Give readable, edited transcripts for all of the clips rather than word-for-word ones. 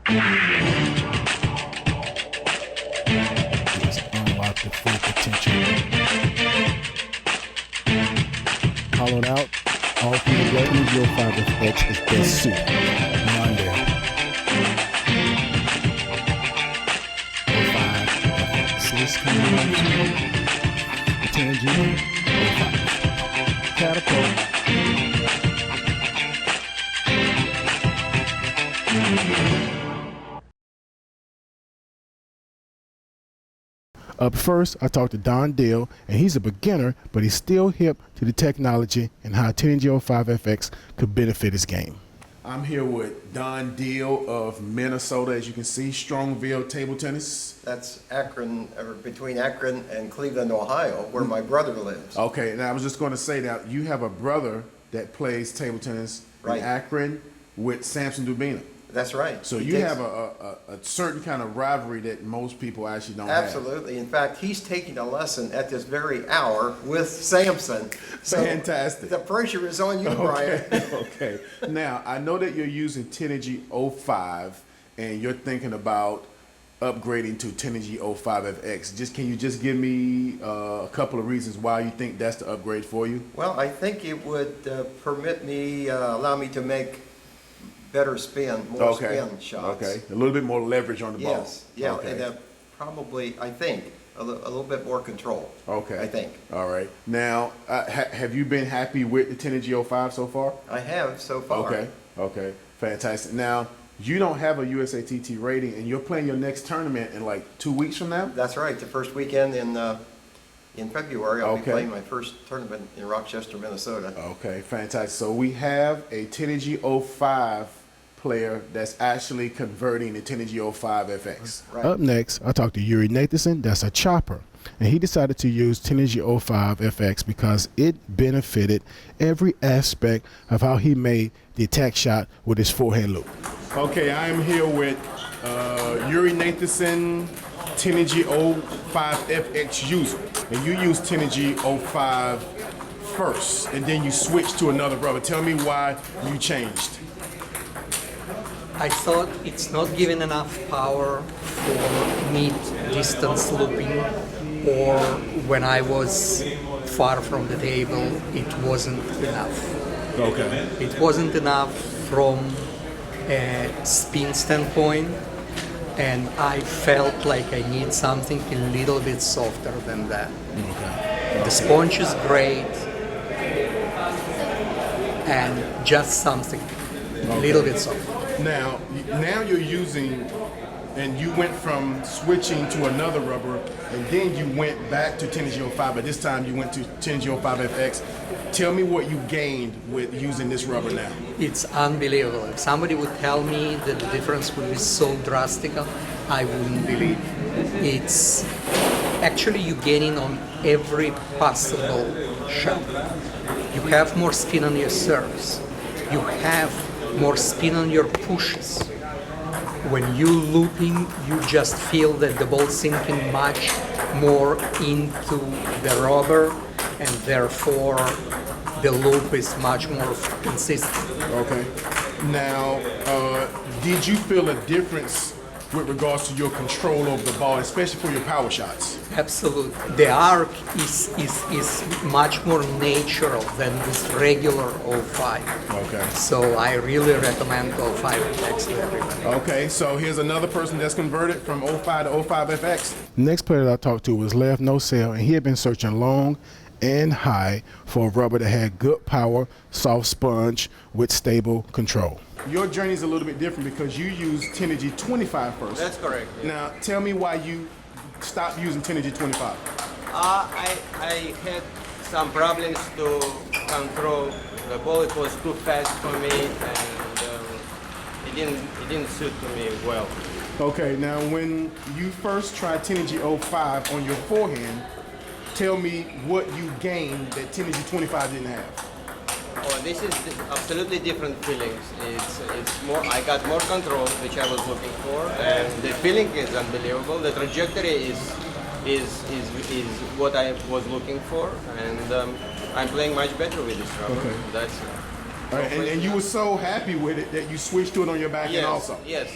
Just unlock the full potential. Hollowed out, all through the way. T05FX is best suited. On there. 05FX is coming on to 10G 05. Catapult. Up first, I talked to Don Dale, and he's a beginner, but he's still hip to the technology and how 10G05FX could benefit his game. I'm here with Don Dale of Minnesota. As you can see, Strongville Table Tennis. That's Akron, or between Akron and Cleveland, Ohio, where my brother lives. Okay, now I was just going to say that you have a brother that plays table tennis in Akron with Samson Dubina. That's right. So you have a certain kind of rivalry that most people actually don't Absolutely. have. In fact, he's taking a lesson at this very hour with Samson. So fantastic. The pressure is on you, Brian. Okay. Now, I know that you're using 10G05 and you're thinking about upgrading to 10G05FX. Can you just give me a couple of reasons why you think that's the upgrade for you? Well, I think it would permit me, allow me to make better spin, more spin shots. Okay, a little bit more leverage on the ball. Yes, yeah, and probably, I think, a little bit more control. Okay. I think. All right. Now, have you been happy with the 10G05 so far? I have so far. Okay, fantastic. Now, you don't have a USATT rating, and you're playing your next tournament in like 2 weeks from now? That's right, the first weekend in February, I'll be playing my first tournament in Rochester, Minnesota. Okay, fantastic. So we have a 10G05 player that's actually converting the 10G05FX. Right. Up next, I talked to Yuri Nathanson, that's a chopper. And he decided to use 10G05FX because it benefited every aspect of how he made the attack shot with his forehand loop. Okay, I am here with Yuri Nathanson, 10G05FX user. And you use 10G05 first, and then you switch to another rubber. Tell me why you changed. I thought it's not giving enough power for mid-distance looping, or when I was far from the table, it wasn't enough. Okay. It wasn't enough from a spin standpoint, and I felt like I need something a little bit softer than that. Okay. The sponge is great, and just something a little bit softer. Now you're using, and you went from switching to another rubber, and then you went back to 10G05, but this time you went to 10G05FX. Tell me what you gained with using this rubber now. It's unbelievable. If somebody would tell me that the difference would be so drastic, I wouldn't believe. It's actually you gaining on every possible shot. You have more spin on your serves. You have more spin on your pushes. When you looping, you just feel that the ball sinking much more into the rubber, and therefore the loop is much more consistent. Okay. Now, did you feel a difference with regards to your control over the ball, especially for your power shots? Absolutely. The arc is much more natural than this regular 05. Okay. So I really recommend 05FX to everybody. Okay, so here's another person that's converted from 05 to 05FX. The next player that I talked to was Lev Nosel, and he had been searching long and high for a rubber that had good power, soft sponge with stable control. Your journey is a little bit different because you use 10G25 first. That's correct. Now, tell me why you stopped using 10G25. I had some problems to control the ball. It was too fast for me, and it didn't suit me well. Okay, now when you first tried 10G05 on your forehand, tell me what you gained that 10G25 didn't have. Oh, this is absolutely different feelings. It's more. I got more control, which I was looking for, and the feeling is unbelievable. The trajectory is what I was looking for, and I'm playing much better with this rubber. Okay. That's. All right, and you were so happy with it that you switched to it on your backhand also. Yes.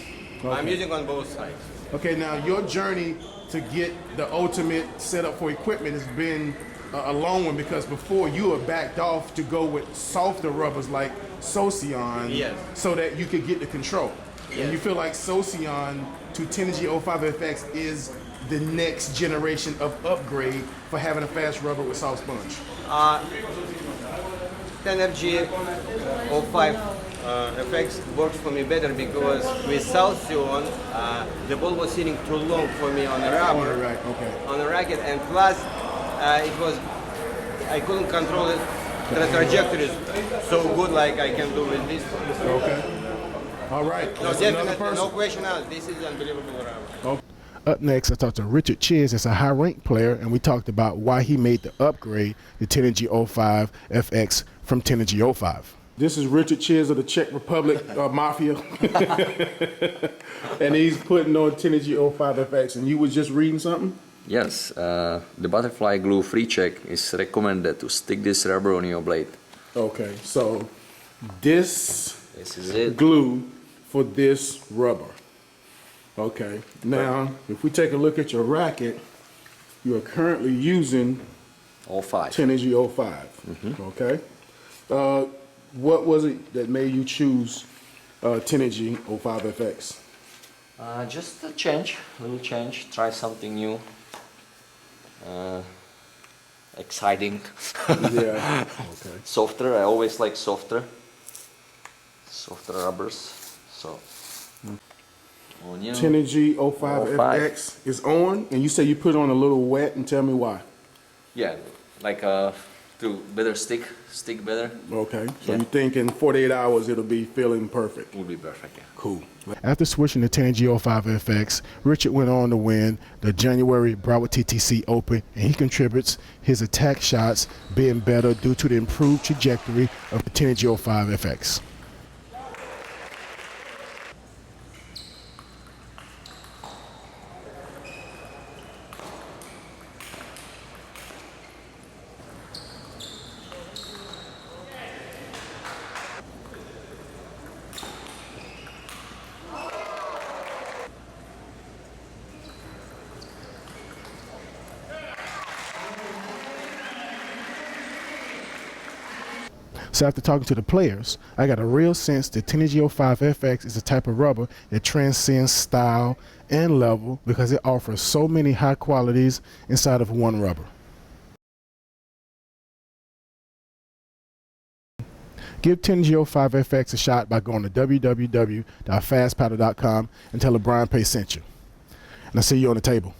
I'm using on both sides. Okay, now your journey to get the ultimate setup for equipment has been a long one, because before you were backed off to go with softer rubbers like Socion, Yes. so that you could get the control. Yes. And you feel like Socion to Tenergy 05FX is the next generation of upgrade for having a fast rubber with soft sponge. Tenergy 05 FX works for me better because with Southsion, the ball was sitting too long for me on the rubber, Right, okay. on the racket, and plus I couldn't control it. The trajectory is so good like I can do with this. Okay. All right. No, That's another definitely, person. no question asked. This is unbelievable rubber. Okay. Up next, I talked to Richard Chiz. It's a high-ranked player, and we talked about why he made the upgrade to Tenergy 05FX from Tenergy 05. This is Richard Chiz of the Czech Republic Mafia, and he's putting on Tenergy 05FX. And you was just reading something? Yes, the butterfly glue free check is recommended to stick this rubber on your blade. Okay, so this This is it. glue for this rubber. Okay, now if we take a look at your racket, you are currently using All 5. Tenergy 05. Okay, what was it that made you choose Tenergy 05FX? Just a change, little change. Try something new. Exciting. Yeah. Okay. Softer. I always like softer rubbers. So. On you. Tenergy 05FX is on, and you say you put it on a little wet, and tell me why. Yeah, like to better stick better. Okay, so Yeah. you think in 48 hours it'll be feeling perfect. Would be perfect. Yeah. Cool. After switching to Tenergy 05FX, Richard went on to win the January Broward TTC Open, and he contributes his attack shots being better due to the improved trajectory of the Tenergy 05FX. So after talking to the players, I got a real sense that Tenergy 05FX is a type of rubber that transcends style and level because it offers so many high qualities inside of one rubber. Give Tenergy 05FX a shot by going to www.fastpaddle.com and tell her Brian Pace sent you. And I'll see you on the table.